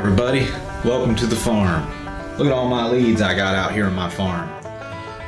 everybody, welcome to the farm. Look at all my leads I got out here on my farm.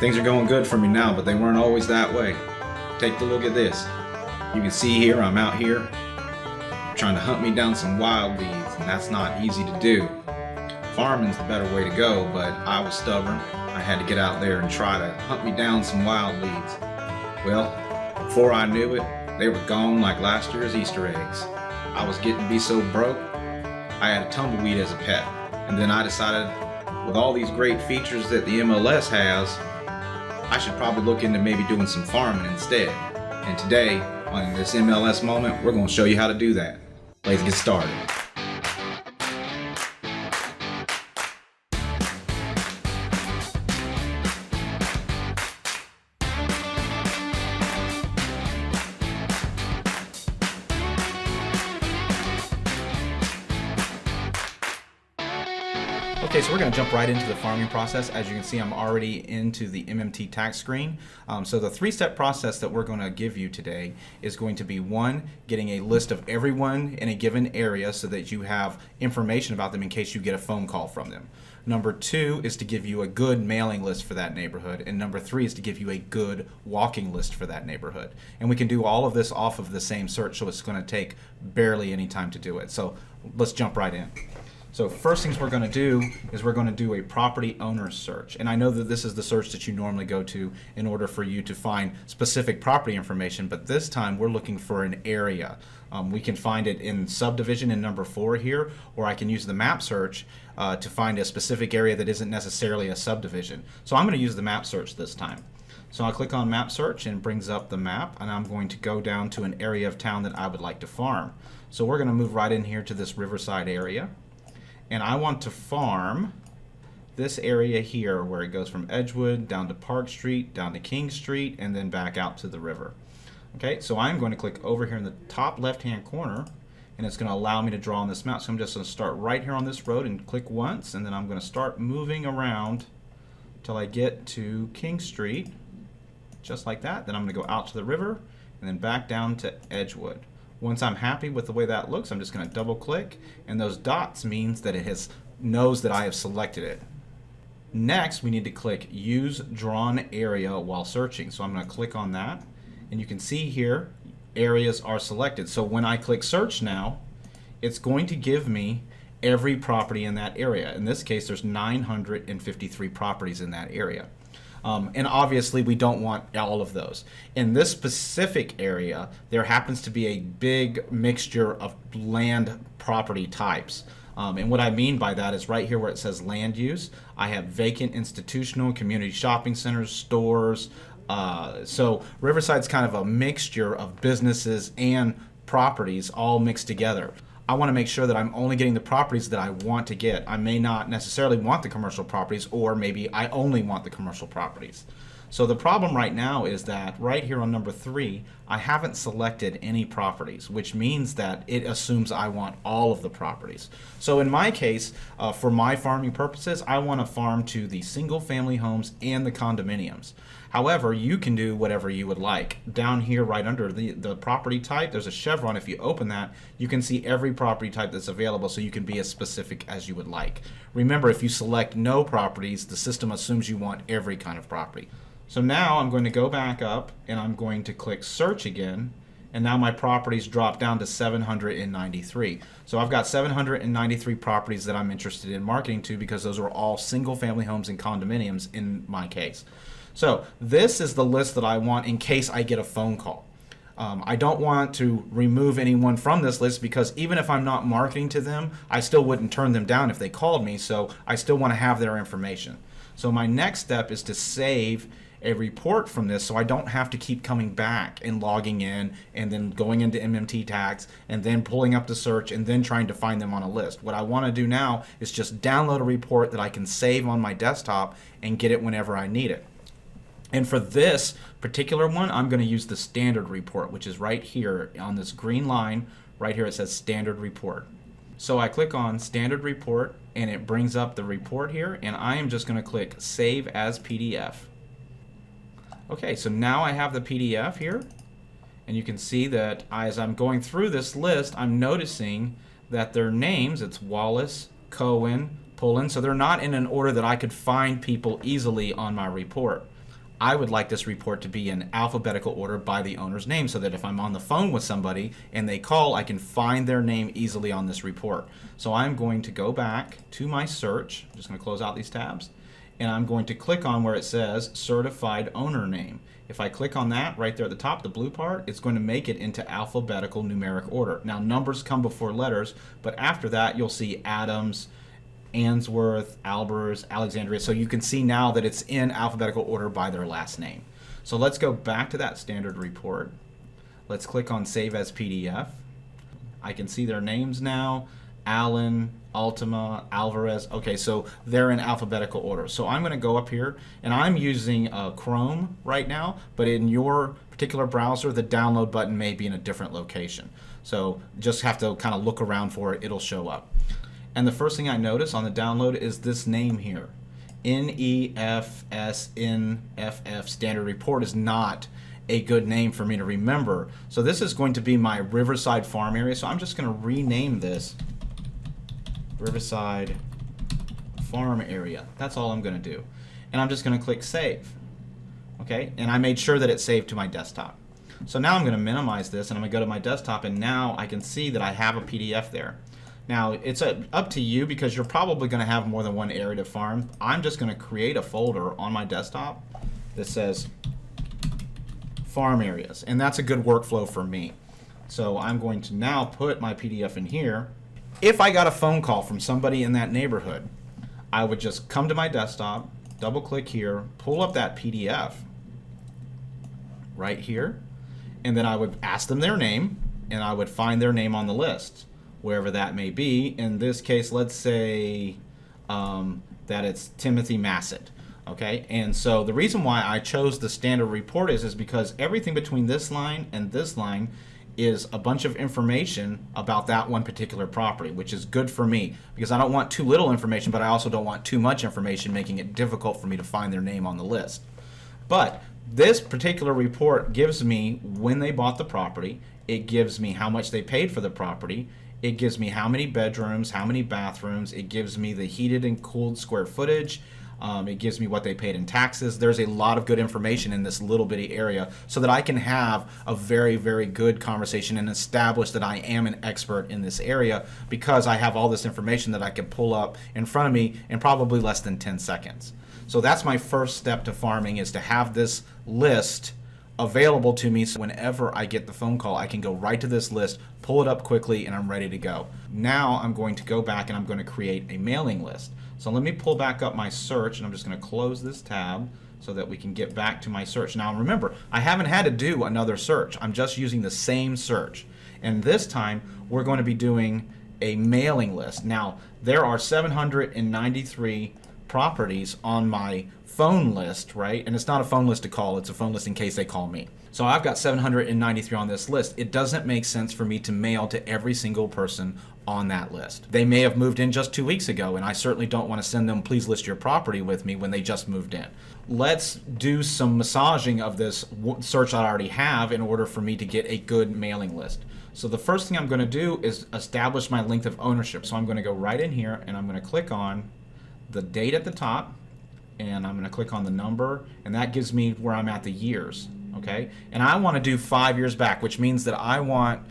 Things are going good for me now, but they weren't always that way. Take a look at this. You can see here I'm out here trying to hunt me down some wild leads, and that's not easy to do. Farming's the better way to go, but I was stubborn. I had to get out there and try to hunt me down some wild leads. Well, before I knew it, they were gone like last year's Easter eggs. I was getting to be so broke, I had a tumbleweed as a pet. And then I decided, with all these great features that the MLS has, I should probably look into maybe doing some farming instead. And today, on this MLS moment, we're going to show you how to do that. Let's get started. Okay, so we're going to jump right into the farming process. As you can see, I'm already into the MMT Tax screen. So the three-step process that we're going to give you today is going to be, one, getting a list of everyone in a given area so that you have information about them in case you get a phone call from them. Number two is to give you a good mailing list for that neighborhood. And number three is to give you a good walking list for that neighborhood. And we can do all of this off of the same search, so it's going to take barely any time to do it. So let's jump right in. So first things we're going to do is we're going to do a property owner search. And I know that this is the search that you normally go to in order for you to find specific property information, but this time we're looking for an area. We can find it in subdivision in number 4 here, or I can use the map search to find a specific area that isn't necessarily a subdivision. So I'm going to use the map search this time. So I'll click on map search and it brings up the map, and I'm going to go down to an area of town that I would like to farm. So we're going to move right in here to this Riverside area. And I want to farm this area here where it goes from Edgewood down to Park Street, down to King Street, and then back out to the river. Okay, so I'm going to click over here in the top left-hand corner, and it's going to allow me to draw on this map. So I'm just going to start right here on this road and click once, and then I'm going to start moving around till I get to King Street, just like that. Then I'm going to go out to the river, and then back down to Edgewood. Once I'm happy with the way that looks, I'm just going to double click, and those dots means that it knows that I have selected it. Next, we need to click Use Drawn Area while searching. So I'm going to click on that, and you can see here areas are selected. So when I click Search now, it's going to give me every property in that area. In this case, there's 953 properties in that area. And obviously we don't want all of those. In this specific area, there happens to be a big mixture of land property types. And what I mean by that is right here where it says land use, I have vacant institutional, community shopping centers, stores. So Riverside's kind of a mixture of businesses and properties all mixed together. I want to make sure that I'm only getting the properties that I want to get. I may not necessarily want the commercial properties, or maybe I only want the commercial properties. So the problem right now is that right here on number 3, I haven't selected any properties, which means that it assumes I want all of the properties. So in my case, for my farming purposes, I want to farm to the single family homes and the condominiums. However, you can do whatever you would like. Down here right under the property type, there's a chevron. If you open that, you can see every property type that's available, so you can be as specific as you would like. Remember, if you select no properties, the system assumes you want every kind of property. So now I'm going to go back up and I'm going to click search again, and now my properties drop down to 793. So I've got 793 properties that I'm interested in marketing to, because those are all single family homes and condominiums in my case. So this is the list that I want in case I get a phone call. I don't want to remove anyone from this list, because even if I'm not marketing to them, I still wouldn't turn them down if they called me, so I still want to have their information. So my next step is to save a report from this, so I don't have to keep coming back and logging in and then going into MMT Tax and then pulling up the search and then trying to find them on a list. What I want to do now is just download a report that I can save on my desktop and get it whenever I need it. And for this particular one, I'm going to use the standard report, which is right here on this green line. Right here it says standard report. So I click on standard report, and it brings up the report here, and I am just going to click save as PDF. Okay, so now I have the PDF here, and you can see that as I'm going through this list, I'm noticing that their names, it's Wallace, Cohen, Pullen. So they're not in an order that I could find people easily on my report. I would like this report to be in alphabetical order by the owner's name so that if I'm on the phone with somebody and they call, I can find their name easily on this report. So I'm going to go back to my search. I'm just going to close out these tabs. And I'm going to click on where it says certified owner name. If I click on that right there at the top, the blue part, it's going to make it into alphabetical numeric order. Now numbers come before letters, but after that you'll see Adams, Answorth, Albers, Alexandria. So you can see now that it's in alphabetical order by their last name. So let's go back to that standard report. Let's click on Save as PDF. I can see their names now. Allen, Altima, Alvarez. Okay, so they're in alphabetical order. So I'm going to go up here, and I'm using Chrome right now, but in your particular browser, the download button may be in a different location. So just have to kind of look around for it. It'll show up. And the first thing I notice on the download is this name here. NEFSNFF Standard Report is not a good name for me to remember. So this is going to be my Riverside Farm area. So I'm just going to rename this Riverside Farm area. That's all I'm going to do. And I'm just going to click Save. Okay, and I made sure that it saved to my desktop. So now I'm going to minimize this and I'm going to go to my desktop, and now I can see that I have a PDF there. Now it's up to you because you're probably going to have more than one area to farm. I'm just going to create a folder on my desktop that says farm areas, and that's a good workflow for me. So I'm going to now put my PDF in here. If I got a phone call from somebody in that neighborhood, I would just come to my desktop, double click here, pull up that PDF right here, and then I would ask them their name, and I would find their name on the list, wherever that may be. In this case, let's say that it's Timothy Massett. Okay, and so the reason why I chose the standard report is because everything between this line and this line is a bunch of information about that one particular property, which is good for me because I don't want too little information, but I also don't want too much information making it difficult for me to find their name on the list. But this particular report gives me when they bought the property, it gives me how much they paid for the property, it gives me how many bedrooms, how many bathrooms, it gives me the heated and cooled square footage, it gives me what they paid in taxes. There's a lot of good information in this little bitty area so that I can have a very, very good conversation and establish that I am an expert in this area because I have all this information that I can pull up in front of me in probably less than 10 seconds. So that's my first step to farming, is to have this list available to me so whenever I get the phone call, I can go right to this list, pull it up quickly, and I'm ready to go. Now I'm going to go back and I'm going to create a mailing list. So let me pull back up my search, and I'm just going to close this tab so that we can get back to my search. Now remember, I haven't had to do another search. I'm just using the same search. And this time we're going to be doing a mailing list. Now there are 793 properties on my phone list, right? And it's not a phone list to call, it's a phone list in case they call me. So I've got 793 on this list. It doesn't make sense for me to mail to every single person on that list. They may have moved in just 2 weeks ago, and I certainly don't want to send them, please list your property with me, when they just moved in. Let's do some massaging of this search I already have in order for me to get a good mailing list. So the first thing I'm going to do is establish my length of ownership. So I'm going to go right in here and I'm going to click on the date at the top, and I'm going to click on the number, and that gives me where I'm at the years. Okay, and I want to do 5 years back, which means that I want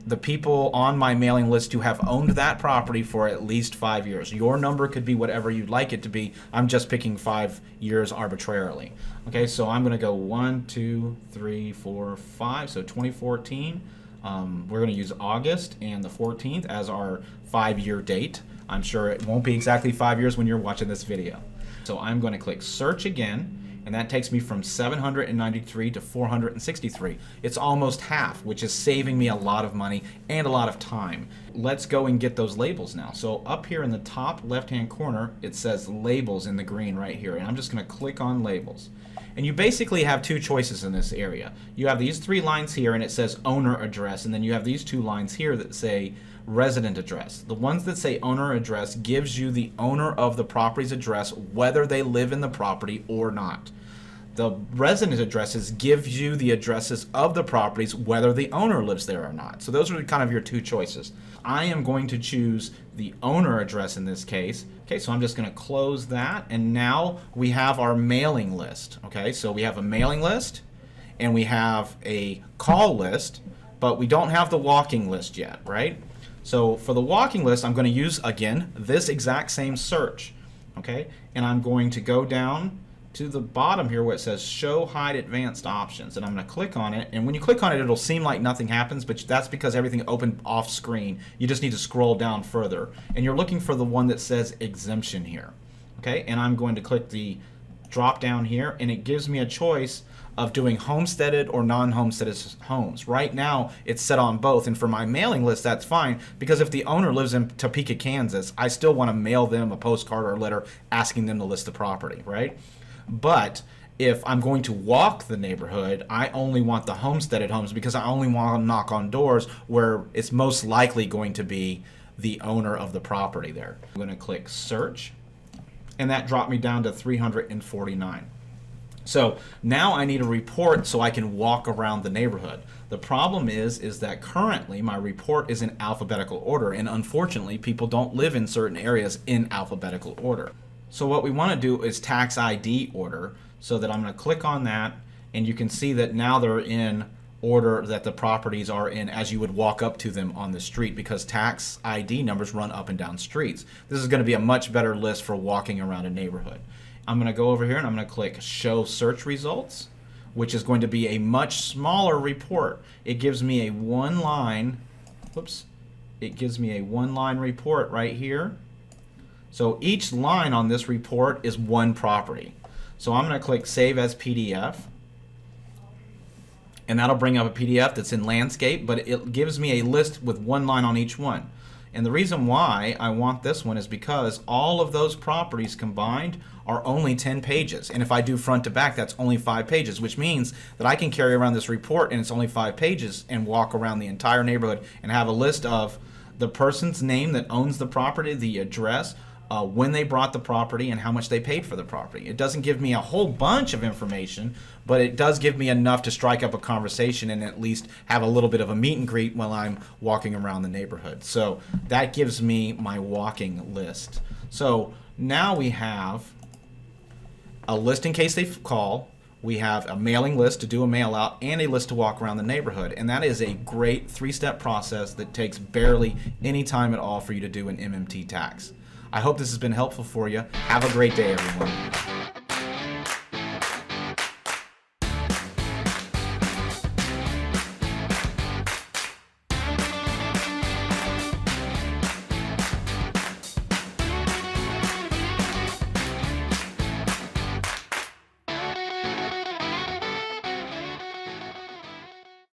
the people on my mailing list to have owned that property for at least 5 years. Your number could be whatever you'd like it to be. I'm just picking 5 years arbitrarily. Okay, so I'm going to go 1, 2, 3, 4, 5. So 2014. We're going to use August and the 14th as our 5-year date. I'm sure it won't be exactly 5 years when you're watching this video. So I'm going to click search again, and that takes me from 793 to 463. It's almost half, which is saving me a lot of money and a lot of time. Let's go and get those labels now. So up here in the top left-hand corner, it says labels in the green right here, and I'm just going to click on labels. And you basically have two choices in this area. You have these 3 lines here, and it says owner address, and then you have these 2 lines here that say resident address. The ones that say owner address gives you the owner of the property's address, whether they live in the property or not. The resident addresses gives you the addresses of the properties, whether the owner lives there or not. So those are kind of your two choices. I am going to choose the owner address in this case. Okay, so I'm just going to close that, and now we have our mailing list. Okay, so we have a mailing list and we have a call list, but we don't have the walking list yet, right? So for the walking list, I'm going to use, again, this exact same search. Okay, and I'm going to go down to the bottom here where it says show hide advanced options, and I'm going to click on it, and when you click on it, it'll seem like nothing happens, but that's because everything opened off screen. You just need to scroll down further, and you're looking for the one that says exemption here. Okay, and I'm going to click the drop down here, and it gives me a choice of doing homesteaded or non-homesteaded homes. Right now it's set on both, and for my mailing list that's fine, because if the owner lives in Topeka, Kansas, I still want to mail them a postcard or a letter asking them to list the property, right? But if I'm going to walk the neighborhood, I only want the homesteaded homes, because I only want to knock on doors where it's most likely going to be the owner of the property there. I'm going to click search, and that dropped me down to 349. So now I need a report so I can walk around the neighborhood. The problem is that currently my report is in alphabetical order, and unfortunately people don't live in certain areas in alphabetical order. So what we want to do is tax ID order, so that I'm going to click on that, and you can see that now they're in order that the properties are in as you would walk up to them on the street, because tax ID numbers run up and down streets. This is going to be a much better list for walking around a neighborhood. I'm going to go over here and I'm going to click show search results, which is going to be a much smaller report. It gives me a one-line, it gives me a one-line report right here. So each line on this report is one property. So I'm going to click save as PDF, and that'll bring up a PDF that's in landscape, but it gives me a list with one line on each one. And the reason why I want this one is because all of those properties combined are only 10 pages. And if I do front to back, that's only 5 pages, which means that I can carry around this report, and it's only 5 pages, and walk around the entire neighborhood and have a list of the person's name that owns the property, the address, when they bought the property, and how much they paid for the property. It doesn't give me a whole bunch of information, but it does give me enough to strike up a conversation and at least have a little bit of a meet and greet while I'm walking around the neighborhood. So that gives me my walking list. So now we have a list in case they call, we have a mailing list to do a mail out, and a list to walk around the neighborhood. And that is a great 3-step process that takes barely any time at all for you to do an MMT tax. I hope this has been helpful for you. Have a great day, everyone.